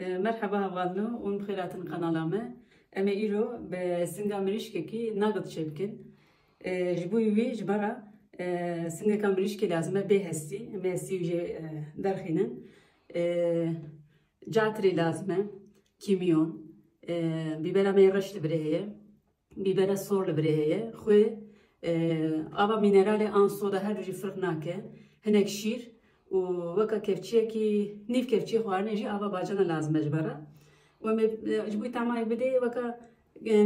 مرحبا هفانو اون بخیراتن قنالامه اما ایرو به سنگا مریشکی ناقد شبکن جبوی وی جبرا سنگا مریشکی لازمه به هستی وجه درخینن جاتری لازمه کیمیون بیبرا میرشت برهیه بیبرا سول برهیه خوی آبا مینرالی آن سودا هر روزی فرق ناکه هنک شیر و وقت کفچیه کی نیف کفچی خوارنه جی آبا باجنا لازم مجبره و می جبوی تمام بده وقت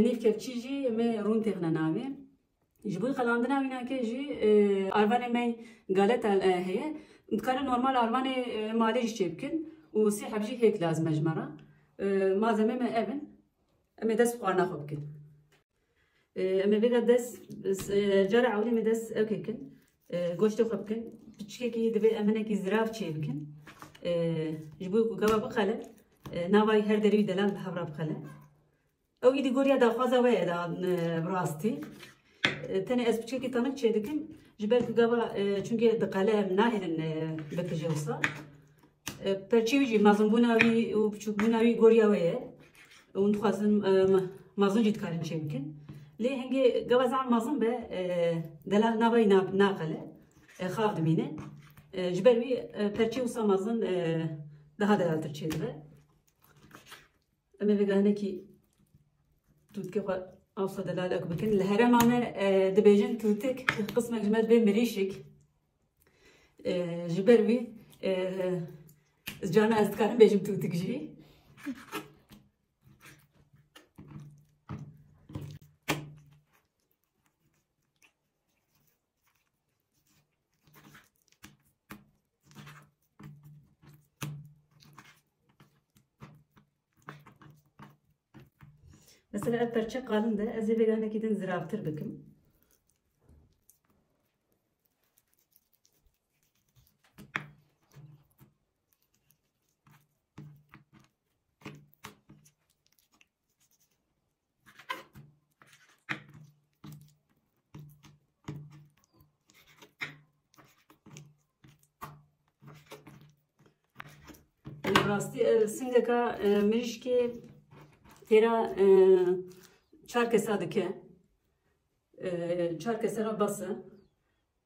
نیف کفچی جی می رون تخنا ناوی جبوی خلاندنا وینا که جی آروانه می غلط هی کار نرمال آروانه مالش چیپکن و سی حبجی هیک لازم مجبره malzeme mi evin ama ders kuarna xopkin ama vega ders jara awli mi ders evkekin goşte xopkin biçkeki dibe emeneki ziraf çevkin jibu gava bxale navay her deri delan havra bxale o idi gorya da xaza ve da brasti tane ez biçkeki tanık çedikim jiber gava çünkü dqale nahilin bekjewsa perçevici mazın bunavi u küçük bunavi goryaveye un xazın mazın jitkarin çevkin le hangi gavazan mazın be dela navay naqale xavd mine jiber vi perçe usa mazın daha delaltır çevre ama vegane ki tutke avsa delalak bikin leheramane debejin tutek qismek jmed be merişik jiber vi Cana aztkarım bejim tutuk ji. Mesela perçe kalın da az evvelane gidin ziraftır bakım. Rasti singaka mirişki tera çarkesa dike çarkesa bası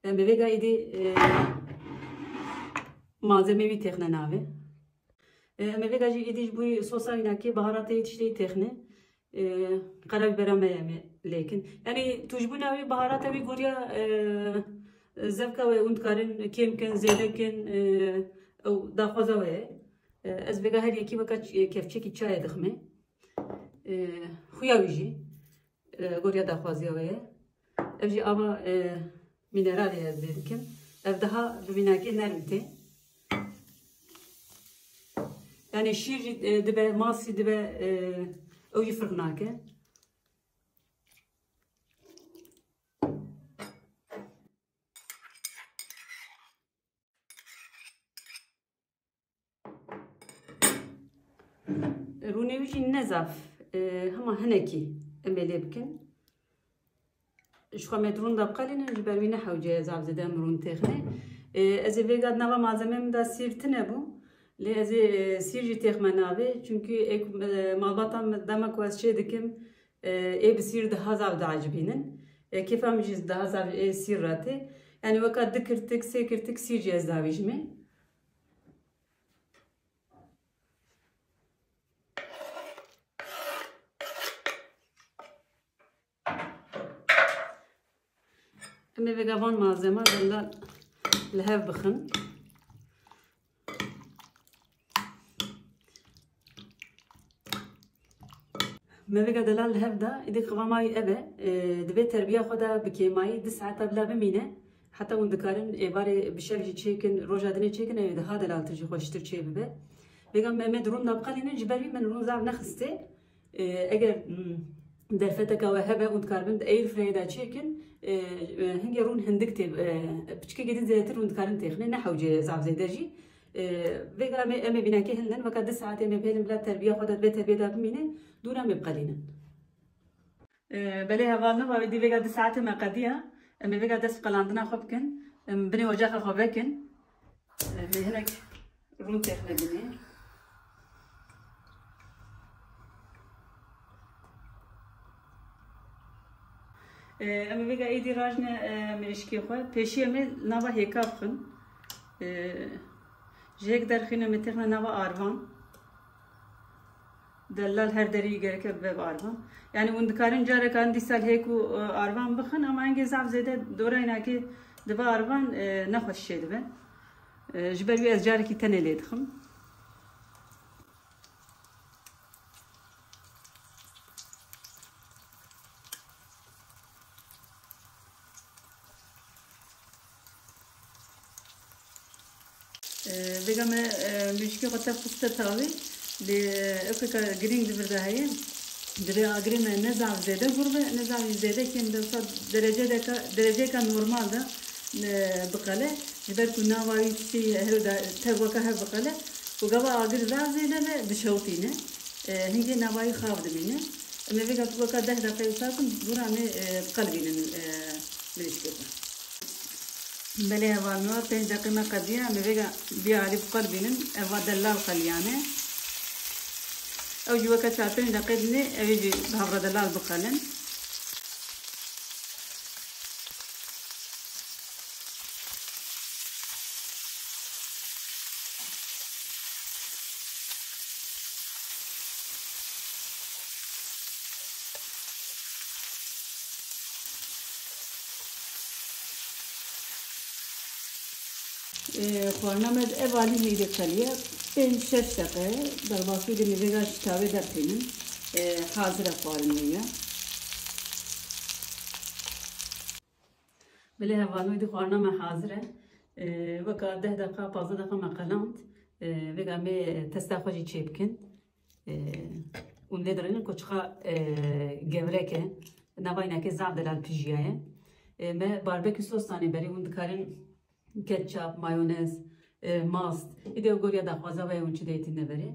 bevega idi malzemevi texne navi bevega ji idi bu sosa inaki baharatı yetiştiği texne karar veremeyemi lekin yani tujbu navi baharatı bir gorya zevka ve untkarın kemken zedekin o da fazla ve از بگه هر یکی وقت کفچه کی چای دخمه خویاویجی گوریا دخوازیه evji ama mineral yazdıkken ev daha binaki nermti yani şir dibe masi dibe oji fırnake رونيوجي نزف هما هنكي املي بكن شو مترون دبقالين جبروينا حوجه زعف زده مرون تخني از فيغاد نوا malzemem da sirtine bu le az sirji texmenabe çünkü ek malbatam damak was şeydikim e bir sir daha zav da acibinin kefamjiz daha zav sirrati yani vakat dikirtik sekirtik sirji ezavijmi Ama vegan malzeme dalla lehev bıxın. Mevega dalla lehev da idik qvamayı eve dve terbiye xoda bikemayı 2 saat bla bimine hatta on dikarin evare bişevji çekin rojadine çekin ev daha dalaltıcı xoştur çebibe. Vegan Mehmet rum da bqalinin jibervi men rum zav naxiste eğer derfeteka ve heve und karbon air freyda çekin هنگی رون هندک تیب بچکی گیدن زیادتر رون کارن تخنه نه حوجه زعف زیادجی ویگا ام بینا که هندن وقت 2 ساعت ام بیلم بلا تربیه خودت به تربیه داب مینه دورا مبقلینن بله هوالنا و دی ویگا 2 ساعت ما قدیا ام ویگا دست قلاندنا خوب کن بني وجهها خوب کن هناك رون تخنه بینه اما بگه ایدی راجنه مرشکی خود پیشی امی نوا هیکاب خن جهک درخینه متخنه نوا آروان دلال هر دری گرکه به آروان یعنی اون دکارن جاره کان دی سال هیکو آروان بخن اما انگه زعف زیده دوره اینا که دبا آروان نخوش شده به جبروی از جاره کی تنه لید خم بگم مشکی قطع فسته تاوی لی افکار گرینگ دبرده هایی دبی آگریم نزاف زده گربه نزاف زده که مثلا درجه که نورمال ده بقله جبر کنا وای سی هردا تبوکه هر بقله و جوا آگر زاف زده به بشوتینه هنگی نوایی خواب دبینه اما بگم وقت 10 دقیقه ساکن دورانه قلبینه مشکی بله هوانو 5 دقیقه قضیه میگه بیاری بقلبینن و دلال قلیانه او جوا که 4 دقیقه نه اوی به دلال بقلن خورنامه اوالی میده کلیه 5-6 دقیقه در باقی de میگه شتابه در پینن hazır خورنیه بله هوانوی دی خورنامه حاضره وکا 10 دقیقه 15 دقیقه مقلند وگا می تستا خوشی چی بکن اون لیدرین کچخا گورکه نواینا که زعب دلال پیجیه ما باربیکیو سوسانی بری اون دکارن ketçap, mayonez, mast. İde o gorya da fazla ve unçu deyti ne veri.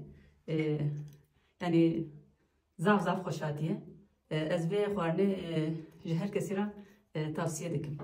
Yani zaf hoşatiye. Ez ve xwarne her kesira tavsiye dikim.